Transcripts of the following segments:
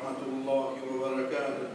ورحمة الله وبركاته.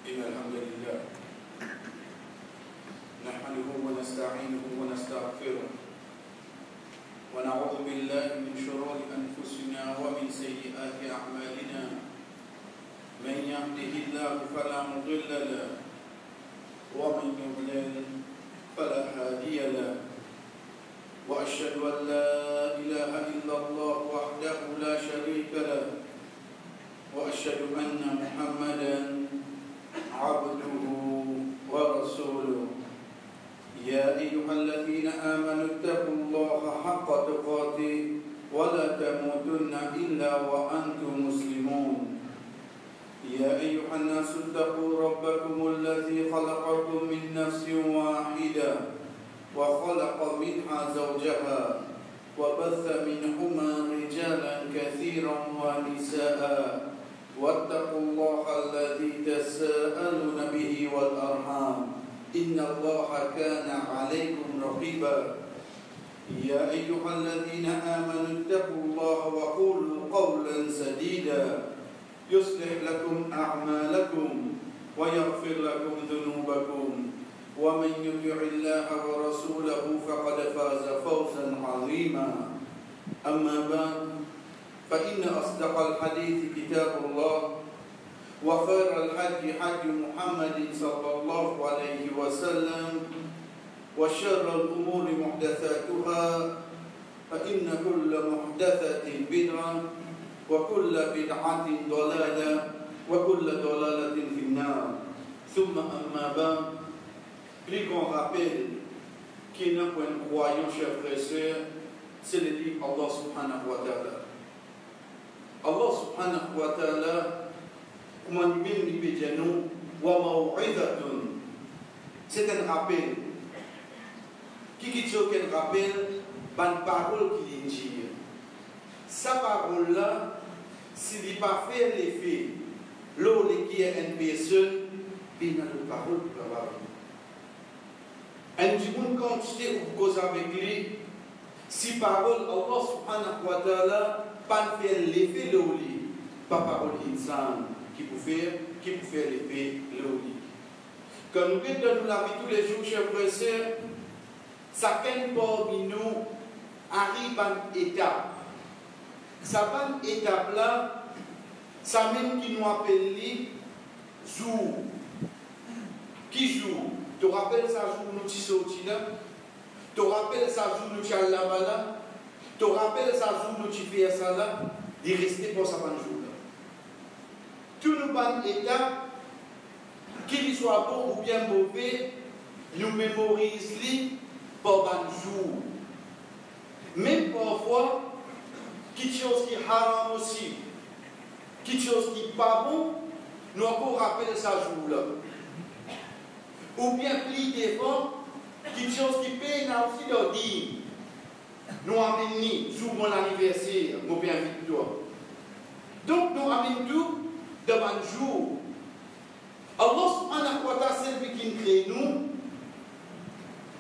إن الحمد لله نحمده ونستعينه ونستغفره ونعوذ بالله من شرور أنفسنا ومن سيئات أعمالنا. من يهده الله فلا مضل له ومن يضلل فلا هادي له. وأشهد أن لا إله إلا الله وحده لا شريك له وأشهد أن محمدا عبده ورسوله. يا أيها الذين آمنوا اتقوا الله حق تقاته ولا تموتن إلا وأنتم مسلمون. يا أيها الناس اتقوا ربكم الذي خلقكم من نفس واحدة وخلق منها زوجها وبث منهما رجالا كثيرا ونساء واتقوا الله الذي تساءلون به والأرحام إن الله كان عليكم رقيبا. يا أيها الذين آمنوا اتقوا الله وقولوا قولا سديدا يصلح لكم أعمالكم ويغفر لكم ذنوبكم ومن يطع الله ورسوله فقد فاز فوزا عظيما. أما بعد فإن أصدق الحديث كتاب الله وخير الهدي هدي محمد صلى الله عليه وسلم وشر الأمور محدثاتها فإن كل محدثة بدعة وكل بدعة ضلالة وكل ضلالة في النار. ثم أما بعد, plus qu'on rappelle qu'il n'est pas un croyant, chers frères et sœurs, c'est le dit Allah subhanahu wa ta'ala. Allah subhanahu wa ta'ala, comme il dit Béjanou, wa maw'idatun, c'est un rappel. Qui dit un rappel, ban parole qui dit. sa parole-là, s'il n'est pas fait l'effet, l'eau qui est une personne, il n'a pas de parole pour l'avoir. Un petit monde quantité ou cause avec lui, si parole Allah subhanahu wa ta'ala, pas faire l'effet l'eau, pas parole insan qui peut faire l'effet l'eau. Quand nous regardons la vie tous les jours, chers frères et sœurs, chacun parmi nous arrive à une étape. Cette bonne étape-là, ça même qui nous appelle jour. Qui jour? Tu te rappelles ça jour nous sommes sortis là? Tu te rappelles ça jour nous sommes là-bas là? Tu te rappelles ça jour nous sommes fait ça là? De rester pour ça bonne jour là. Tout nous bonne étape, qu'il soit bon ou bien mauvais, nous mémorisons pour bonne jour. Même parfois, quelque chose qui est haram aussi, quelque chose qui n'est pas bon, nous encore rappelons ça jour-là. Ou bien plus devant, quelque chose qui paye, nous aussi leur dire, nous amenons jour mon anniversaire, mon bien victoire. Donc nous amenons tout devant le jour. Allah subhanahu wa ta'ala, c'est lui qui crée nous,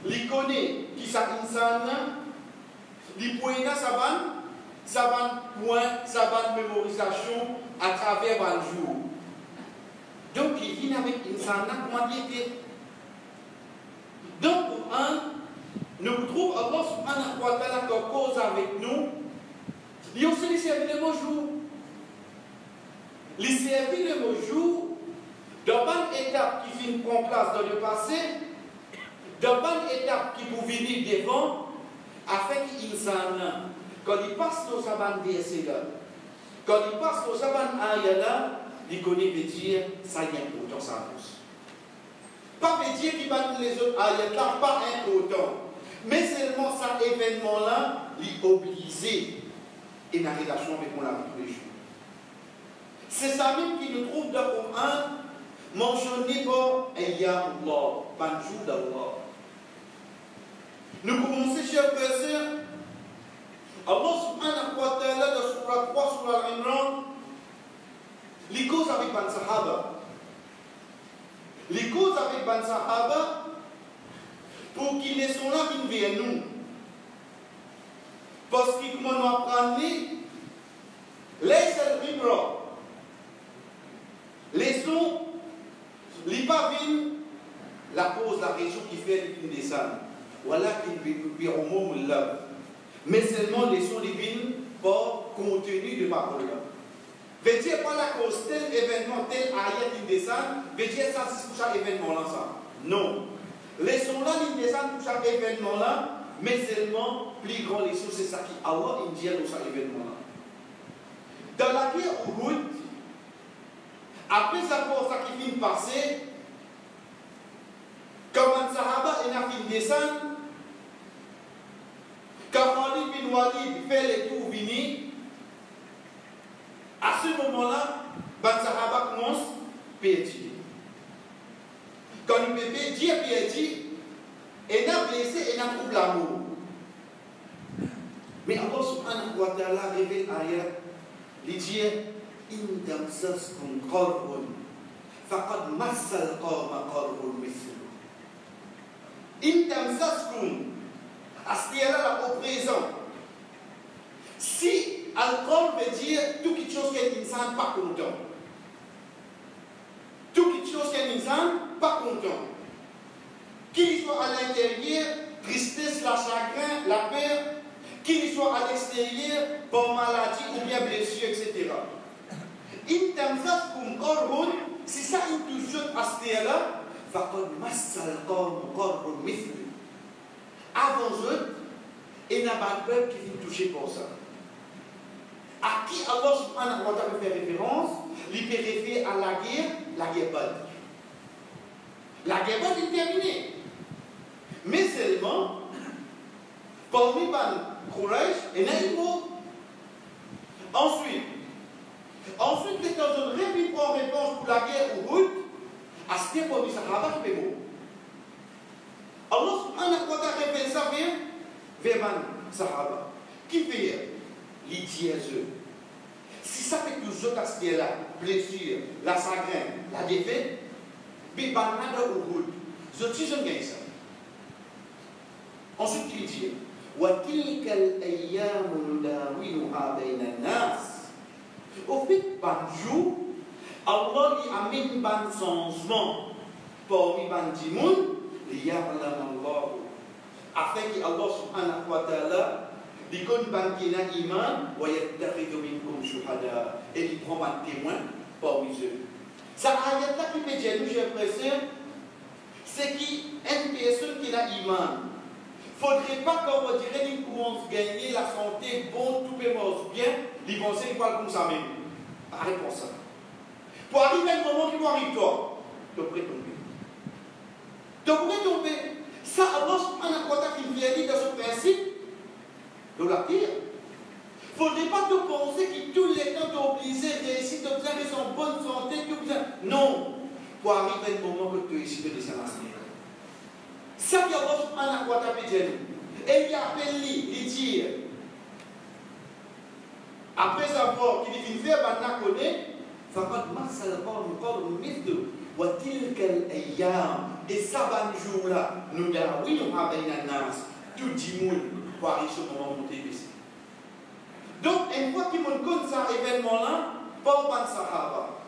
il connaît qui ça insan, il peut y avoir sa bonne mémorisation à travers le jour. Donc, il vient avec une sana, comment dire. Donc, pour un, nous trouvons Allah subhanahu wa ta'ala qui cause avec nous, il aussi les servir le beau jour. Les servir le beau jour, dans une étape qui vient prendre place dans le passé, dans une étape qui peut venir devant, afin qu'il s'en a. Quand il passe dans sa bande verset là, quand il passe dans sa bande ayah là, il connaît veut dire ça y est important ça pousse. Pas veut dire qu'il va les autres ayah là, pas important. Mais seulement cet événement là, il est obligé et dans la relation avec mon ami tous les jours. C'est ça même qui nous trouve dans le Coran, mentionné par Ayyam Allah, Banjou d'Allah. Nous commençons, chers frères et sœurs, Allah subhanahu wa ta'ala, dans Surah 3, Surah Al-Imran, les causes avec Ban Sahaba. Les causes avec Ban Sahaba, pour qu'ils ne sont là qui viennent nous. Parce qu'ils nous apprennent, les seuls libres, les sons, les pavines, la cause, la raison qui fait qu'ils descendent. Voilà qu'ils verront au monde là. Mais seulement les sons divines pour contenu de parole. Veut dire pas la cause tel événement, tel ayat qui descend, veut dire ça c'est pour chaque événement là ça. Non. Les sons là qui descendent pour chaque événement là, mais seulement plus grand les sons c'est ça qui Allah indien dans chaque événement là. Dans la guerre Uhud, après ça pour ça qui vient passer, comme un sahaba et un film descend, quand Khalid bin Walid fait les tours finis, à ce moment-là, Ben Sahaba commence à perdre. Quand le bébé dit à perdre, il a blessé et il a trouvé l'amour. Mais Allah subhanahu wa ta'ala révèle ayat, il dit إن تمسسكم قرح فقد مس القوم قرح مثله. إن تمسسكم Astira au présent. Si alcool veut dire tout quelque chose qu'un insan pas content. Tout quelque chose qu'un insan pas content. Qu'il soit à l'intérieur, tristesse, la chagrin, la peur, qu'il soit à l'extérieur, pour maladie ou bien blessure, etc. In tamsaskum qarhun, si ça une touche astira, faqad massal qawm qarhun mithlu. Avant eux, il n'y a pas de peuple qui vient toucher pour ça. À qui Allah subhanahu wa ta'ala fait référence, il peut référer à la guerre Badr. La guerre Badr est terminée. Mais seulement, parmi les Quraysh, il y a une mot. Ensuite, les gens ont répondu en réponse pour la guerre Uhud, à ce que pour les Sahaba qui fait mot. Allah subhanahu wa ta'ala révèle ça vers les Sahaba. Qui fait? les dieux. Si ça fait que les autres aspects là, blessure, la chagrin, la défaite, mais banana ou route, je suis un gars ça. Ensuite, il dit, وَتِلْكَ الْأَيَّامُ نُدَاوِلُهَا بَيْنَ النَّاسِ. Au fait, par jour, Allah lui amène un changement parmi les gens, afin que Allah subhanahu wa ta'ala lui connaisse ban iman wa yattakhidhu minkum shuhada et il prend un témoin parmi eux. Ça ayat là qui peut dire nous j'ai l'impression c'est qu'une personne qui a iman faudrait pas qu'on dirait qu'il commence à gagner la santé bon tout commence bien il pense qu'il parle comme ça même. Arrête pour ça. Pour arriver à un moment qui doit arriver toi tu pourrais tomber. Tu pourrais tomber. Ça, Allah subhanahu wa ta'ala qui vient dire dans ce principe de la terre. Il ne faudrait pas te penser que tous les temps tu es obligé de réussir, tu es obligé en bonne santé, tu es obligé. Non. Pour arriver à un moment que tu es ici de descendre la terre. Ça que Allah subhanahu wa ta'ala dit. Et il appelle lui, il dit, après avoir qu'il dit, faire maintenant connaître, فقد مس القوم قوم مثله وتلك الايام et ça va jour là nous dawilha bayna nas tout le monde pour arriver ce moment monter baisser donc une fois qu'il monte comme ça événement là pas ban sahaba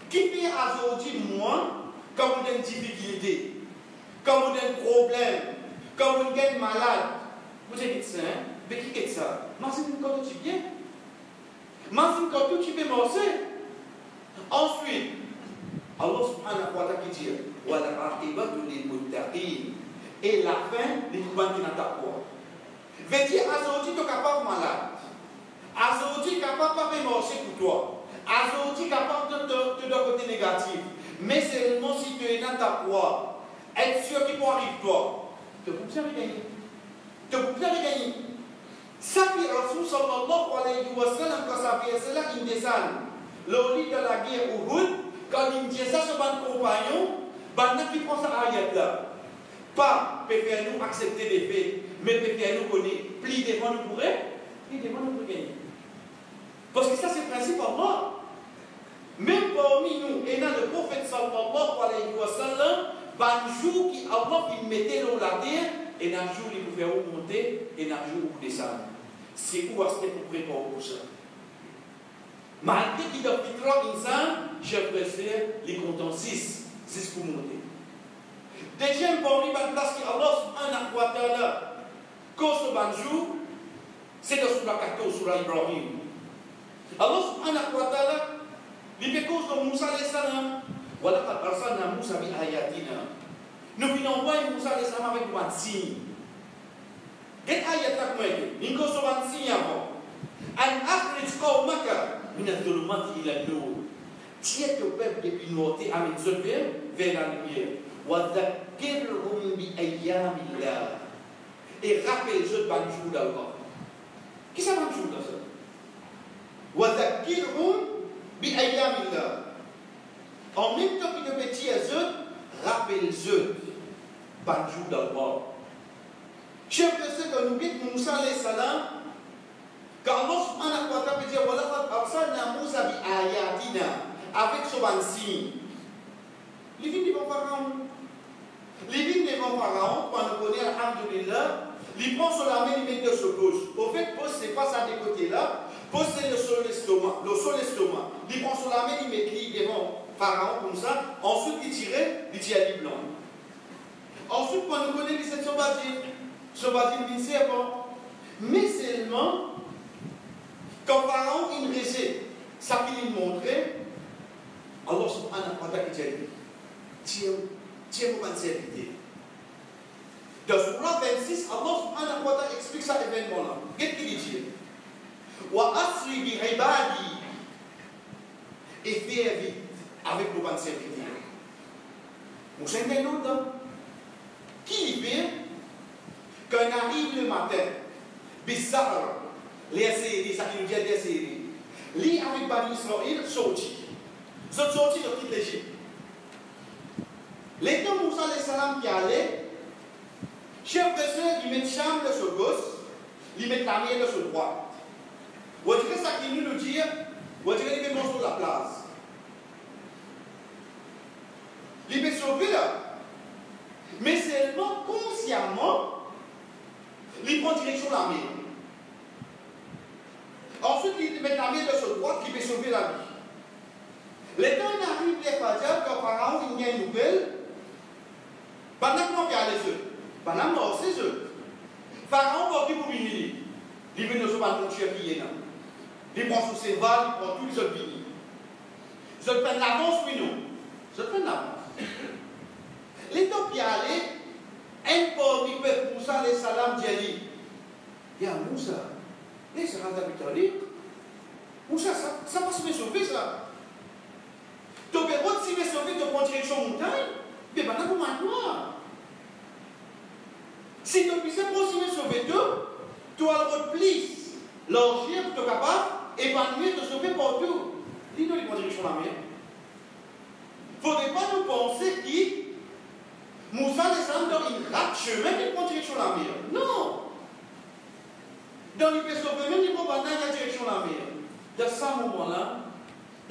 qui fait aujourd'hui moi quand vous avez une difficulté quand vous avez un problème quand vous êtes malade vous êtes médecin mais qui est ça imagine quand tu viens imagine quand tu peux manger. Ensuite, Allah subhanahu wa ta'ala dit وَالْعَاقِبَةُ لِلْمُتَّقِينَ et la fin, les gens qui n'ont pas quoi. Veut dire, aujourd'hui, tu es capable de malade. Aujourd'hui, tu es capable de marcher pour toi. Aujourd'hui, tu es capable de ton côté négatif. Mais seulement si tu es dans ta foi, être sûr qu'il peut arriver toi. Tu peux bien gagner. Tu peux bien gagner. Ça fait Rasul sallallahu alayhi wa sallam, quand ça fait cela, il descend. Le lit de la guerre Uhud, quand il dit ça sur mon compagnon, qui prend ça ayat là. Pas faire nous accepter des faits, mais faire nous connaître. Pli devant nous pourrait, pli devant nous pour gagner. Parce que ça c'est le principe Allah. Même parmi nous, et dans le prophète sallallahu alayhi wa sallam, un jour qui Allah il mettait l'eau la terre, et un jour il pouvait remonter, et un jour il descendre. C'est où est-ce que vous préparez pour ça? Malgré qu'il y a plus de 3 instants, je préfère les comptants 6 pour monter. Deuxième parmi les places que Allah subhanahu wa ta'ala cause ce jour, c'est dans la 14 sur Ibrahim. Allah subhanahu wa ta'ala, il fait cause de Moussa alayhi salam. وَلَقَدْ أَرْسَلْنَا مُوسَى بِآيَاتِنَا. Nous venons voir Moussa alayhi salam avec un signe. Quel ayat là comment il dit? Cause un signe avant. أَنْ أَخْرِجْ قَوْمَكَ من الظلمات إلى النور. Tiens ton peuple depuis noté à mes vers la lumière. وَذَكِّرْهُمْ بِأَيَّامِ اللَّهِ. Et rappelle-je par le jour d'Allah. Qui ça va le jour d'Allah? وَذَكِّرْهُمْ بِأَيَّامِ اللَّهِ. En même temps qu'il te petit à eux, rappelle-je par le jour d'Allah. Chef de ce que nous dit Moussa alayhi salam, quand Allah subhanahu wa ta'ala dit وَلَقَدْ أَرْسَلْنَا مُوسَى بِآيَاتِنَا avec son signe. Les vignes devant Pharaon. Les vignes devant Pharaon, quand on connaît alhamdulillah, ils prennent sur la main, ils mettent sur gauche. Au fait, pose c'est pas ça des côtés là, pose c'est le sol l'estomac. Ils prennent sur la main, ils mettent les devant Pharaon comme ça. Ensuite, ils tirent les blancs. Ensuite, quand on connaît les 7 sobatines, ils disent bon. Mais seulement, quand Pharaon il rejette ça qu'il montrait, Allah subhanahu wa ta'ala dit tiens-moi ma serviteur. Dans Surah 26, Allah subhanahu wa ta'ala explique cet événement-là. Qu'est-ce qu'il dit? Wa asri bi ibadi. Et faire vite avec le bon serviteur. Vous savez un autre? Qui fait quand il arrive le matin, bizarre, les séries, ça qui nous dit des séries. Lui avec Bani Israël sorti. Ils sont sortis de toute l'Égypte. Les temps Moussa alayhi salam qui allait, chef de ceux, ils mettent chambre de ce gauche, ils mettent la mienne de ce droit. qui nous dit, on dirait qu'il est sur la place. Il peut sauver là. Mais seulement consciemment, il prend direction de la mer. Ensuite, il met la mer de sa droite qui peut sauver la vie. Les temps arrivent, les fadjas, quand Pharaon il y a une nouvelle, pendant qu'on regarde les œufs, pendant qu'on c'est eux. Pharaon va pour venir. Il vient de se battre contre qui est là. Il prend sous ses valles, il prend tous les autres vignes. Je prends l'avance, oui, non. Je prends l'avance. Les temps qui allaient, un pauvre qui peut pour ça, les salams d'Yali. Il y a Moussa. Les salams d'Abitali. Moussa, ça va se me sauver, ça. Donc, si tu veux sauver, tu prends direction montagne, mais maintenant, comment toi? Si tu puisses continuer à sauver tout, tu as le repli, l'orgie pour être capable d'épanouir, de sauver partout. Dis-nous, ils prennent direction la mer. Il ne faudrait pas nous penser que Moussa descend dans une rate chemin qui prend direction la mer. Non! Dans les peut sauver, même il prend pas dans la direction la mer. Dans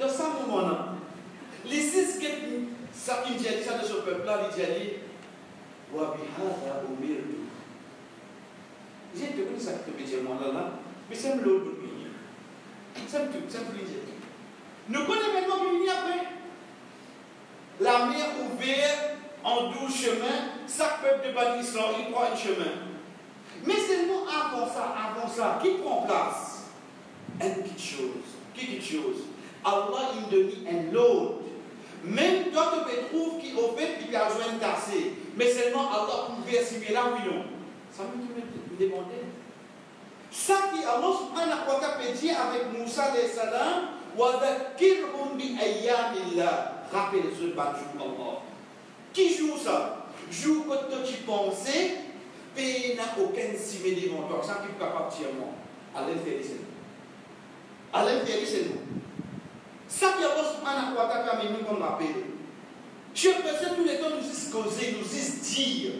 ce moment-là, les six qui dit ça de ce peuple-là, il dit Wabihada umirtu. J'ai te connu ça que tu veux dire, moi là, mais c'est l'autre pays. C'est tout, c'est tout dire. Nous connaissons maintenant qui vient après. La mer ouverte en 12 chemins, chaque peuple de Bani Israël, il prend un chemin. Mais seulement avant ça, qui prend place? Une petite chose. Allah, il donne un lot. Même toi, tu trouves qu'il au fait, il a besoin de casser. Mais seulement Allah pouvait assimiler là, oui, non. Ça me demandait. Ça qui Allah subhanahu wa ta'ala peut dire avec Moussa alayhi salam, وَذَكِّرْهُمْ بِأَيَّامِ اللَّهِ. Rappelez-vous par jour Allah. Qui joue ça? Joue quand tu pensais, pays n'a aucun simé devant toi. Ça qui est capable de dire moi. Allez faire des c'est nous. Ça qui Allah subhanahu wa ta'ala mis nous comme rappel. Chers personnes, tous les temps, nous disent causer, nous disent dire.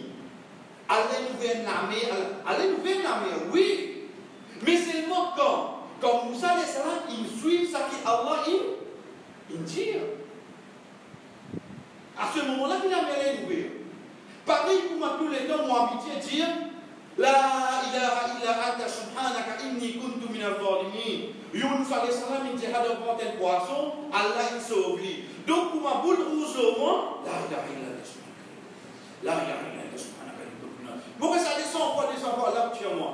Allez nous faire l'armée, oui. Mais seulement quand Moussa alayhi salam, il suit ça qui Allah, il dit. À ce moment-là, il a mis l'ouvrir. Pareil pour moi, tous les temps, mon habitué dire La ilaha illa anta subhanaka inni kuntu min al-zalimin. Yunus alayhi salam, il dit Hada prend un poisson, Allah il sauve lui. Donc, pour ma boule rouge au moins, La ilaha illa anta subhanaka. La ilaha illa anta subhanaka. Pourquoi ça descend encore, Allah tue moi?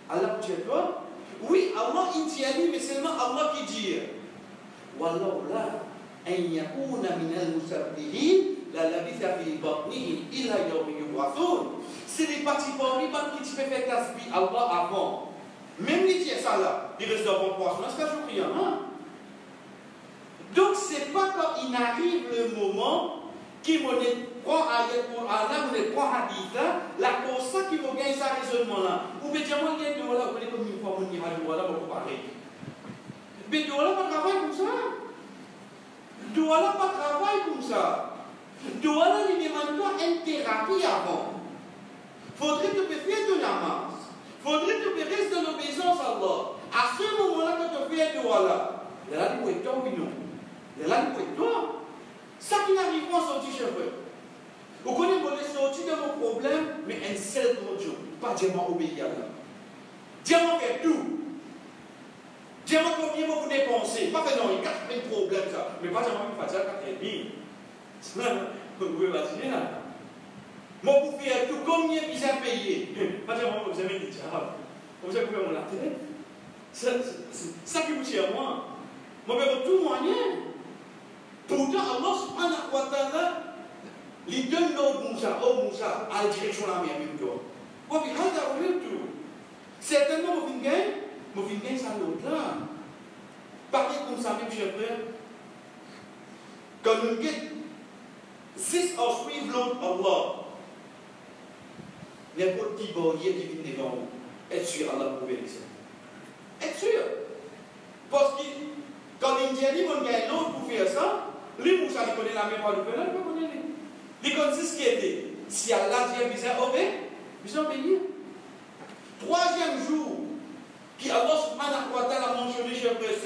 Allah tue toi? Oui, Allah il dit à lui, mais seulement Allah qui dit Wallahu أن يكون من المسبحين للبث في بطنه إلى يوم يبعثون. C'est les parties parmi qui te fait tasbih Allah avant. Même les tiers ça là, il reste dans mon poisson, est-ce que je prie hein? Donc c'est pas quand il arrive le moment qui me prend ayat pour Allah, me prend hadith là, la cause ça qui me gagne ça raisonnement là. Ou bien moi il y a de voilà, vous comme une fois mon ira de voilà pour comparer. Mais de voilà pas travail comme ça. Douala pas travail comme ça. Douala lui demande pas une thérapie avant. Faudrait que tu fasses de namaz. Faudrait que tu restes dans l'obéissance à Allah. À ce moment-là, quand tu fais douala, là, tu peux être toi ou non. Là, tu peux être toi. Ça qui n'arrive pas à sortir chez vous. Vous connaissez, vous voulez sortir de vos problèmes, mais un seul Dieu. Pas diamant obéir à Allah. Diamant fait tout. Diamant combien vous dépensez? Pas que non, il y a 4 000 problèmes ça. Mais pas diamant qui fait ça 4 000. Vous pouvez imaginer là. Moi pour faire tout, combien vous avez payé? Pas diamant vous avez dit, vous avez coupé mon la tête. Ça qui vous tient à moi. Moi je vais tout moyen. Pourtant Allah subhanahu wa ta'ala il donne l'eau Moussa, à la direction de la mer avec toi. Vous avez tout. Certainement vous venez gagner. Je vais gagner ça l'autre là. Parlez comme ça, mes chers frères. Quand nous gagnons 6 ans suivre l'autre Allah, n'importe qui bordier qui vient devant vous, être sûr Allah pour bénir ça. Être sûr. Parce que quand l'Indien dit qu'on gagne l'autre pour faire ça, lui, Moussa, il connaît la mémoire du peuple, il ne connaît pas. Il connaît ce qui était. Si Allah dit à Bizarre, vous obéir. 3e jour, qui Allah subhanahu wa ta'ala a mentionné chez le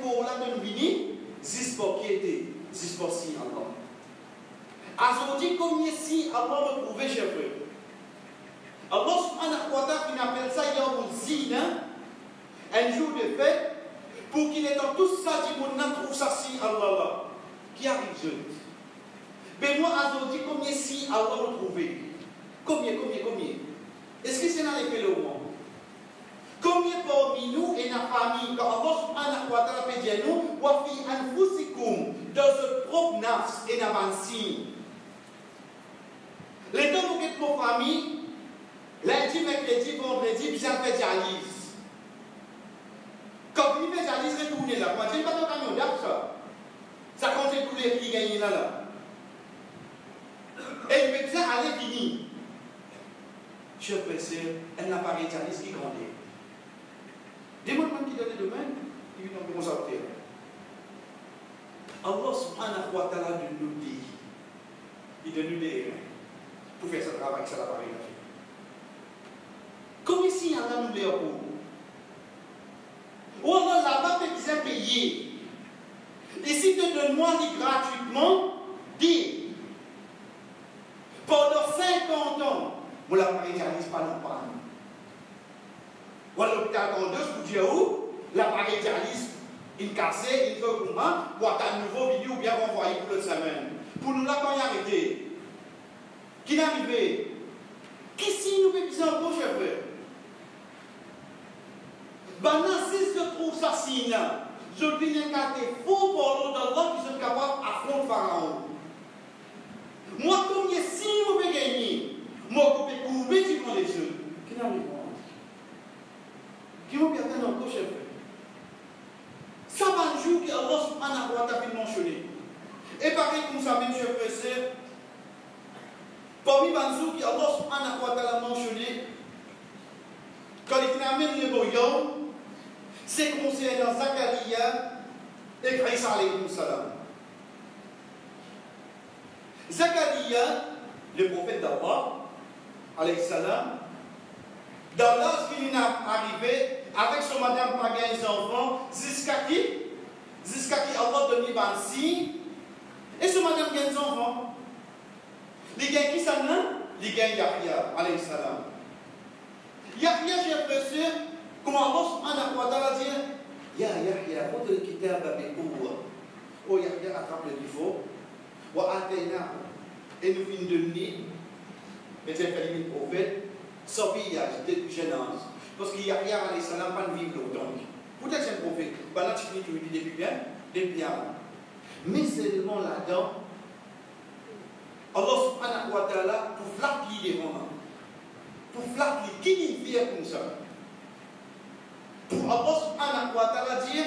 pour la de nous venir, zis pour qui était, zis pour si Allah. Aujourd'hui, combien si Allah me prouver chez eux. Allah subhanahu wa ta'ala qui appelle ça Yawmul Zina, un jour de fête, pour qu'il ait dans tout ça, dit mon nom trouve ça si Allah. Qui arrive jeune. Mais moi, aujourd'hui, combien si Allah me prouver? Combien? Est-ce que c'est dans les faits le monde? Combien parmi nous et notre famille, quand Allah subhanahu wa ta'ala peut dire nous, wa fi anfusikum, dans notre propre nafs et dans notre signe. Les temps où vous êtes mon famille, lundi, mercredi, vendredi, bien fait dialyse. Quand vous faites dialyse, retournez là. Quand il n'y a pas de camion d'argent, ça compte tous les prix gagnés là. Et le médecin allait finir. Cher professeur, elle n'a pas dialyse qui grandit. Demande-moi qui donne demain, il vient de commencer à faire. Allah subhanahu wa ta'ala de nous dit, il donne nous des pour faire ce travail, ça l'appareil. Comme ici, il y en a nous les pour. Ou Allah là-bas, fait qu'ils payer. Et si tu donnes-moi gratuitement, dis, pendant 50 ans, on l'appareil dialyse pas non pas. Ou à l'hôpital Condos, pour dire où, l'appareil dialyse, il cassé, il veut comment, pour attendre un nouveau vidéo ou bien renvoyer pour l'autre semaine. Pour nous là, quand il a arrêté, qui n'est arrivé, qui si nous faisons encore, cher frère? Maintenant, si je trouve ça signe, je viens de garder faux pour l'autre d'Allah qui sont capables d'affronter Pharaon. Moi, combien si vous pouvez gagner, moi, je peux couper du monde des jeux. Qui n'a rien? Qui vont bien attendre encore, cher frère? Ça va un jour que Allah subhanahu wa ta'ala mentionné. Et pareil comme ça, même, cher frère, parmi les jours que Allah subhanahu wa ta'ala mentionné, quand il amène le boyau, c'est concernant Zacharia et Isa alayhi salam. Zacharia, le prophète d'Allah, alayhi salam, dans lorsqu'il est arrivé avec son madame pagan et ses enfants, jusqu'à qui Allah donne un signe, et son madame gagne ses enfants. Les gagne qui s'en a? Les gagne Yahya, alayhi salam. Yahya, j'ai l'impression, comment Allah subhanahu wa ta'ala dit, Ya Yahya, khudh al-kitaba bi-quwwa. Oh Yahya, attrape le livre, wa atayna, et nous finissons de donner, mais c'est un prophète, sans pillage, de jeune âge. Parce qu'il y a Yahya alayhi salam, pas de vivre longtemps. Peut-être c'est un prophète, bah là tu finis tout depuis bien. Mais seulement là-dedans, Allah subhanahu wa ta'ala, pour flatter les romans, pour flatter, qui dit faire comme ça? Pour Allah subhanahu wa ta'ala dire,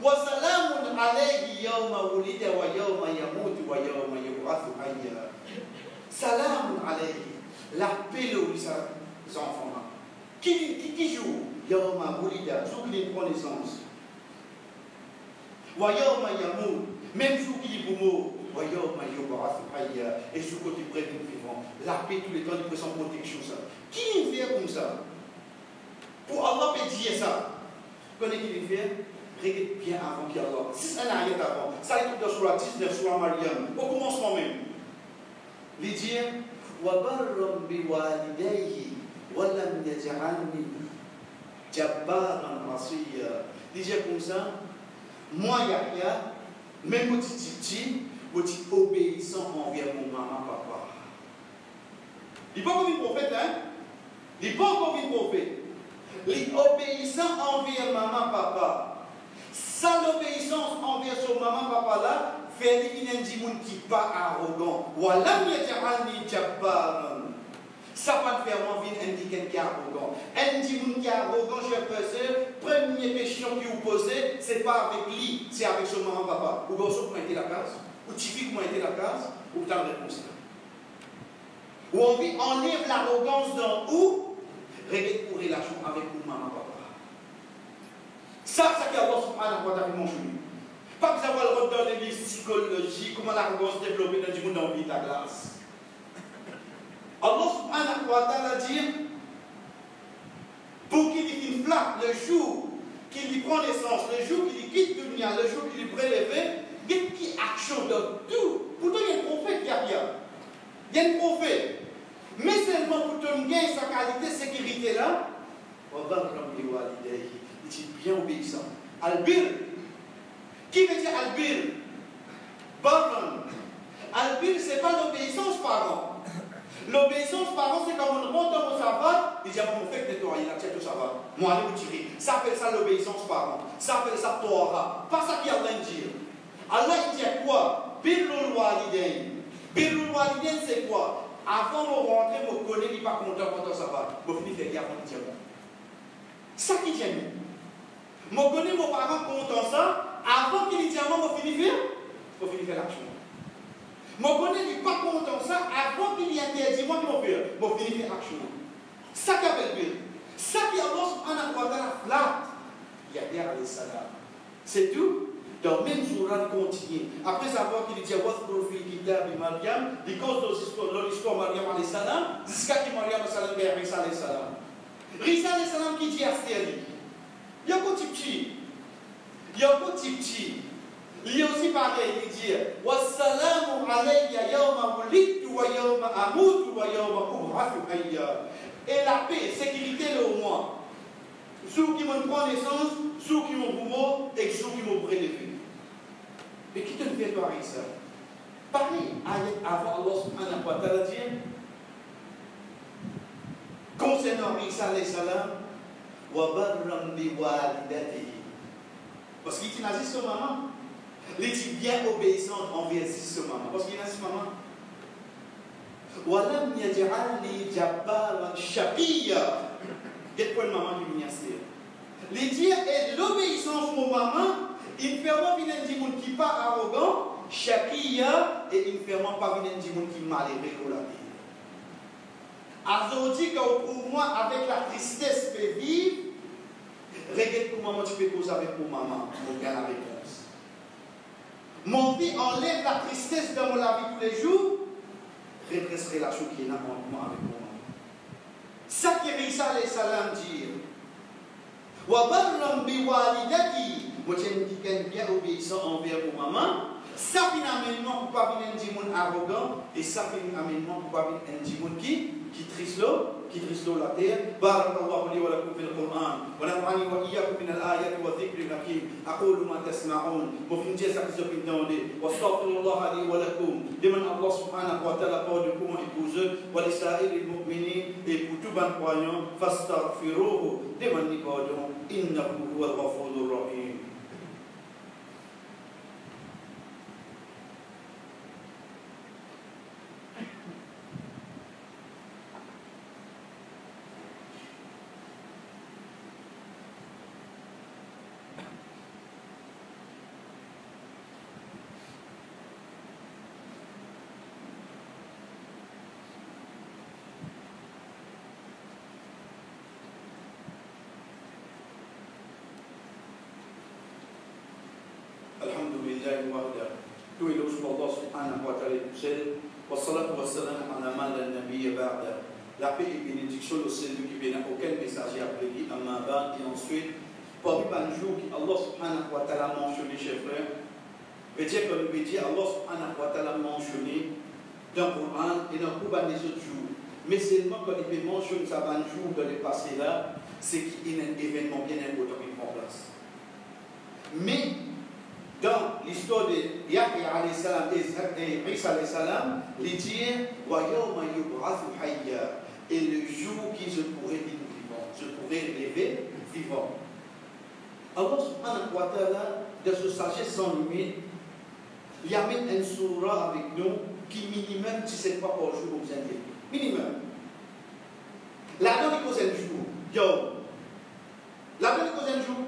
wa salamun alayhi yawma wulida wa yawma yamutu wa yawma yub'athu hayya. Salamun alayhi, la paix aux enfants. Qui joue? Yawma wulida, jour qu'il prend naissance. Wa yawma yamut, même jour qu'il est mort. Et ce côté près du vivant, la paix tous les temps, il peut sans protection. Ça. Qui fait comme ça? Pour Allah peut dire ça. Connaissez qui fait? Regarde bien avant qu'Allah. Si ça n'a rien avant, ça est tout dans Surah 19, Surah Maryam, au commencement même. Il dit وَبَرًّا بِوَالِدَيْهِ وَلَمْ يَجْعَلْنِي جَبَّارًا عَصِيًّا. Il dit comme ça, moi Yahya, même petit, petit obéissant envers mon maman, papa. Il n'est pas comme un prophète, hein? Il n'est pas comme un prophète. Il est obéissant envers maman, papa. Ça, l'obéissance envers son maman, papa là, fait qu'il y a des gens qui ne sont pas arrogants. Ça va te faire envie d'un dit qui est arrogant. Un dit qui est arrogant, cher frère, première question que vous posez, ce n'est pas avec lui, c'est avec son maman, papa. Ou bien, comment était la case? Ou typiquement était la case, ou tu as la réponse là. Ou on enlève l'arrogance d'en haut, regarde pour relation avec vous, maman, papa. Ça, c'est ce qu'Allah subhanahu wa ta'ala mentionné. Pas que ça va le rôle dans les livres psychologiques, comment l'arrogance développée dans le monde dans la glace. Allah subhanahu wa ta'ala dit, pour qu'il y ait une flamme le jour qu'il y prend naissance, le jour qu'il y quitte le dunya, le jour qu'il y prélevé, il y a une petite action dans tout. Pourtant, il y a un prophète qui a rien. Il y a un prophète. Mais seulement pour te gagner sa qualité, sécurité là, il dit bien obéissant. Albir. Qui veut dire albir? Baron. Albir, ce n'est pas l'obéissance parent. L'obéissance parent, c'est quand on monte dans le sabbat, il dit à mon fait nettoyer la tête au sabbat. Moi, allez vous tirer. Ça appelle ça l'obéissance parent. Ça appelle ça Torah. Pas ça qui a rien dire. Allah, il dit quoi? Birrul walidain. Birrul walidain, c'est quoi? Avant de rentrer, je connais, il n'est pas content quand ça va. Je finis de faire gaffe à mon. Ça qui j'aime. Je connais mon parent content ça. Avant qu'il dise moi, je finis de faire l'action. Je connais, il n'est pas content ça. Avant qu'il y ait dit moi, je finis de faire l'action. Ça qui appelle bien. Ça qui Allah subhanahu wa ta'ala flatte. Il y a bien alayhi salam. C'est tout. Dans le même jour, il continue. Après savoir qu'il dit Wathkur fil kitab Maryam, il cause de l'histoire Maryam alayhi salam, jusqu'à ce que Maryam salam vers Isa alayhi salam. Isa alayhi salam qui dit à Stélie, il y a un petit petit. Il y a un petit petit. Il y a aussi pareil, il dit Wassalamu alayya yawma wulidtu wa yawma amutu wa yawma ub'athu hayya. Et la paix, sécurité le au moins. Ceux qui m'ont pris naissance, ceux qui m'ont boumé et ceux qui m'ont prélevé. Mais qui te fait toi avec ça? Pareil, avant Allah subhanahu wa ta'ala dit concernant Isa alayhi salam, wa barram bi walidatihi. Parce qu'il dit nazi son maman. Il dit bien obéissante envers son maman. Parce qu'il a dit maman. Wa lam yaj'alni jabbaran shaqiyya. Qu'est-ce que maman du ministère? Les dire et l'obéissance pour maman, il ne fait pas venir un monde qui n'est pas arrogant, shakia, et il ne fait pas venir un monde qui est malheureux pour la vie. Aujourd'hui, pour moi, avec la tristesse, je peux vivre, regarde pour maman, tu peux causer avec pour maman, on gagne la réponse. Mon vie enlève la tristesse dans la vie tous les jours, redresse la relation qui est là entre moi avec mon maman. Ça qui est Isa alayhi salam dire. Wa barram bi walidati. Moi j'ai dit qu'elle bien obéissant envers mon maman. Ça finalement pour pas venir un monde arrogant et ça finalement pour pas venir un monde qui triste la terre. Barakallahu li wa lakum fil Qur'an. Wa nafa'ani wa iyyakum min al-ayati wa dhikril hakim. Aqulu ma tasma'un. Wa fin jasa que je peux demander. Wa astaghfirullah li wa lakum. Demande Allah subhanahu wa ta'ala pour de comment épouser wa li sa'iril mu'minin et pour tout bon croyant fastaghfiruhu. Demande pardon. Innahu huwal ghafurur rahim. Alhamdulillah wahda. Tout est loué pour Allah subhanahu wa ta'ala tout seul. Wa salatu wa salam ala man la nabiyya ba'da. La paix et bénédiction de celui qui vient aucun messager après lui, amma ba'd. Et ensuite, parmi les jours qui Allah subhanahu wa ta'ala a mentionné, chers frères, veut dire que nous veut dire Allah subhanahu wa ta'ala a mentionné dans le Coran et dans beaucoup des autres jours. Mais seulement quand il peut mentionner ça dans le jour dans le passé là, c'est qu'il y a un événement bien important qui prend place. Mais dans l'histoire de Yahya alayhi salam et Isa alayhi salam, il dit wa yawma yub'athu hayya, et le jour qui se pourrait vivre vivant, se pourrait lever vivant. Allah subhanahu wa ta'ala, de ce sagesse sans limite, il y a même un surah avec nous qui minimum 17 fois par jour vous avez. Minimum. La donne est cause un jour. Yo. La donne est cause un jour.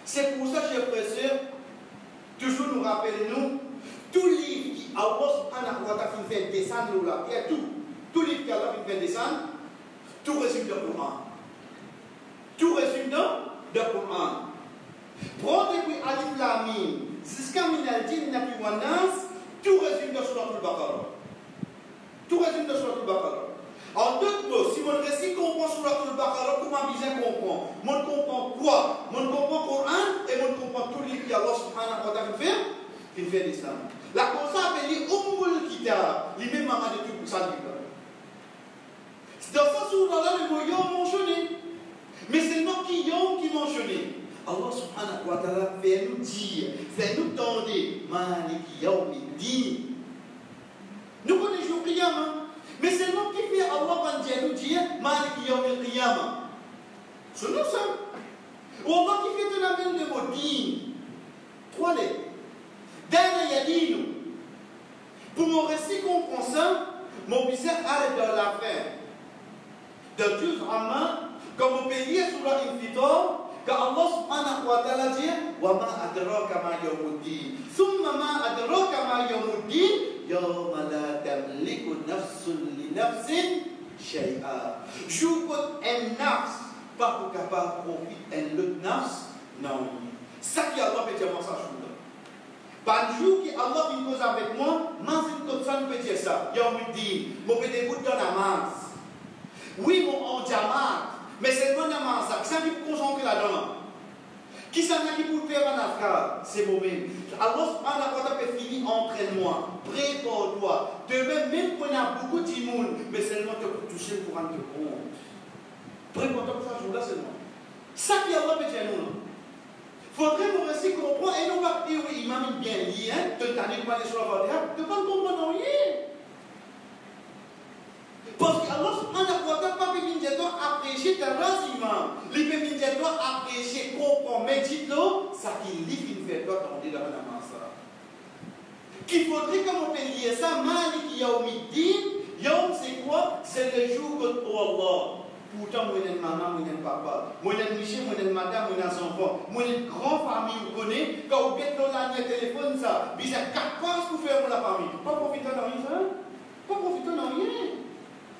C'est pour ça, chers frères et sœurs, toujours nous rappelons, tout livre qui Allah subhanahu wa ta'ala fait descendre la terre, tout livre qui Allah fait descendre, tout résume dans le Coran. Tout résume dans le Coran. Prends depuis Alif Lam Mim jusqu'à Minal Jinnati wan Nas, tout résume dans Sourate Al-Baqarah. Tout résume dans Sourate Al-Baqarah. En d'autres mots, si mon récit comprend Sourate Al-Baqarah, comment bien comprendre? comprend. Moi, je comprends quoi? Moi, je comprends le Coran et moi, je comprends tous les livres qu'Allah subhanahu wa ta'ala fait. Il fait l'islam. La cause appelée Ummul Kitab, lui-même m'a dit tout pour ça. C'est dans ce sens où dans là, le mot Yom mentionné. Mais c'est non qui Yom qui mentionné. Allah subhanahu wa ta'ala fait nous dire, fait nous tendre, Maliki Yawmiddin. Nous connaissons le Qiyamah. Mais c'est nous qui fait Allah va nous dire, Maliki Yawmiddin. C'est nous ça. Ou Allah qui fait de la même de mot din. 3 lettres. Dana Yadinu. Pour mon récit comprend ça, mon visage arrête dans la fin. De Juz Amma, comme on peut lire sur la Infitor, quand Allah subhanahu wa ta'ala dit wa ma adraka ma yawmuddin thumma ma adraka ma yawmuddin yawma la tamliku nafsun li nafsin shay'a. Jour où un nafs pas pour capable profiter un autre nafs non. Ça qui Allah peut dire moi ça jour là. Pas le jour qui Allah vient cause avec moi, manzine toute ça nous peut dire ça. Yawmuddin, mon peut dégoûter dans la masse. Oui mon en diamant. Mais c'est le bon amant, ça. Qui s'en peut concentrer là-dedans? Qui s'en a qui peut faire un affaire? C'est moi-même. Allah subhanahu wa ta'ala peut finir, entraîne-moi, prépare-toi. Demain, même qu'on a beaucoup de monde, mais seulement tu peux toucher pour rendre compte. Prépare-toi pour ça, jour-là seulement. Ça qui Allah peut dire nous. Il faudrait nous rester comprendre et non pas dire oui, il m'a mis bien lié, hein, de t'année pas les choses à faire, de pas comprendre rien. Parce qu'Allah subhanahu wa ta'ala pas permis de toi apprécier ta razima. Il permis de toi apprécier, comprendre, mais dites-le, ça qui lit qui fait toi tomber dans la main ça. Qu'il faudrait comme on peut lier ça, Maliki Yawmiddin, Yawm c'est quoi? C'est le jour que pour Allah. Pourtant, moi, j'ai maman, moi, j'ai papa, moi, j'ai Michel, moi, j'ai madame, moi, j'ai enfant, moi, j'ai une grande famille, vous connaissez, quand vous êtes dans la téléphone, ça, il y a 4 passes pour faire pour la famille. Pas profiter de rien, ça? Pas profiter de rien.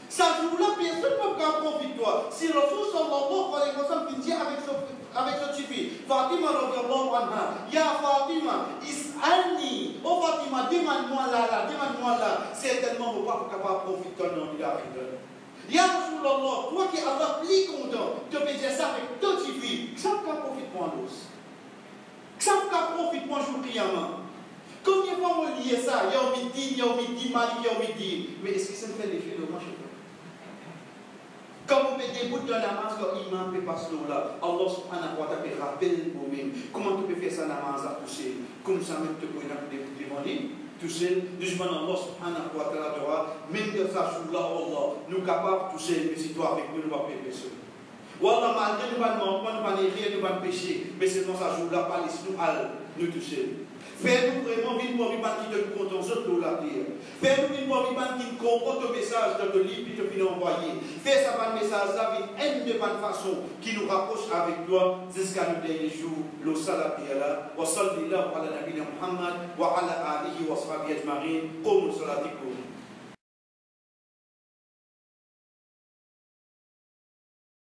Ça jour-là, personne ne peut pas profiter de toi. Si le Rasul sallallahu alayhi wa sallam dit avec ce type, Fatima radiallahu anha, Ya Fatima, is'alni, oh Fatima, demande-moi là, certainement, vous ne pouvez pas profiter de ton nom, il a fait. Ya Rasulallah, toi qui Allah plus content, tu peux dire ça avec tout type, ça ne peut pas profiter de moi, ça ne peut pas profiter de moi, jour Qiyamah. Combien de fois on lit ça, Yawmiddin, Malik Yawmiddin, mais est-ce que ça me fait l'effet de moi, je sais pas. Comme on met des bouts dans la masse, quand l'imam peut passer là, Allah subhanahu wa ta'ala rappelle nous-mêmes. Comment tu peux faire ça dans la masse à pousser? Comme ça, même tu peux demander, toucher, nous demandons Allah subhanahu wa ta'ala, même de ça, là, Allah, nous capables de toucher, mais si toi avec nous, nous ne pouvons pas pécher. Wallah, malgré nous ne pouvons pas rien, nous ne pouvons pas pécher, mais seulement ça, jour-là, pas laisser nous toucher. Fais-nous vraiment vivre pour vivre qui te compte en de la terre. Fais-nous vivre pour vivre qui comprend ton message dans le livre qui te finit envoyé. Fais ça par le message là, une de bonne façon qui nous rapproche avec toi jusqu'à nos derniers jours. Le salat est là. Wa sallallahu ala nabiyina Muhammad wa ala alihi wa sahbihi ajma'in. Qum salatikum.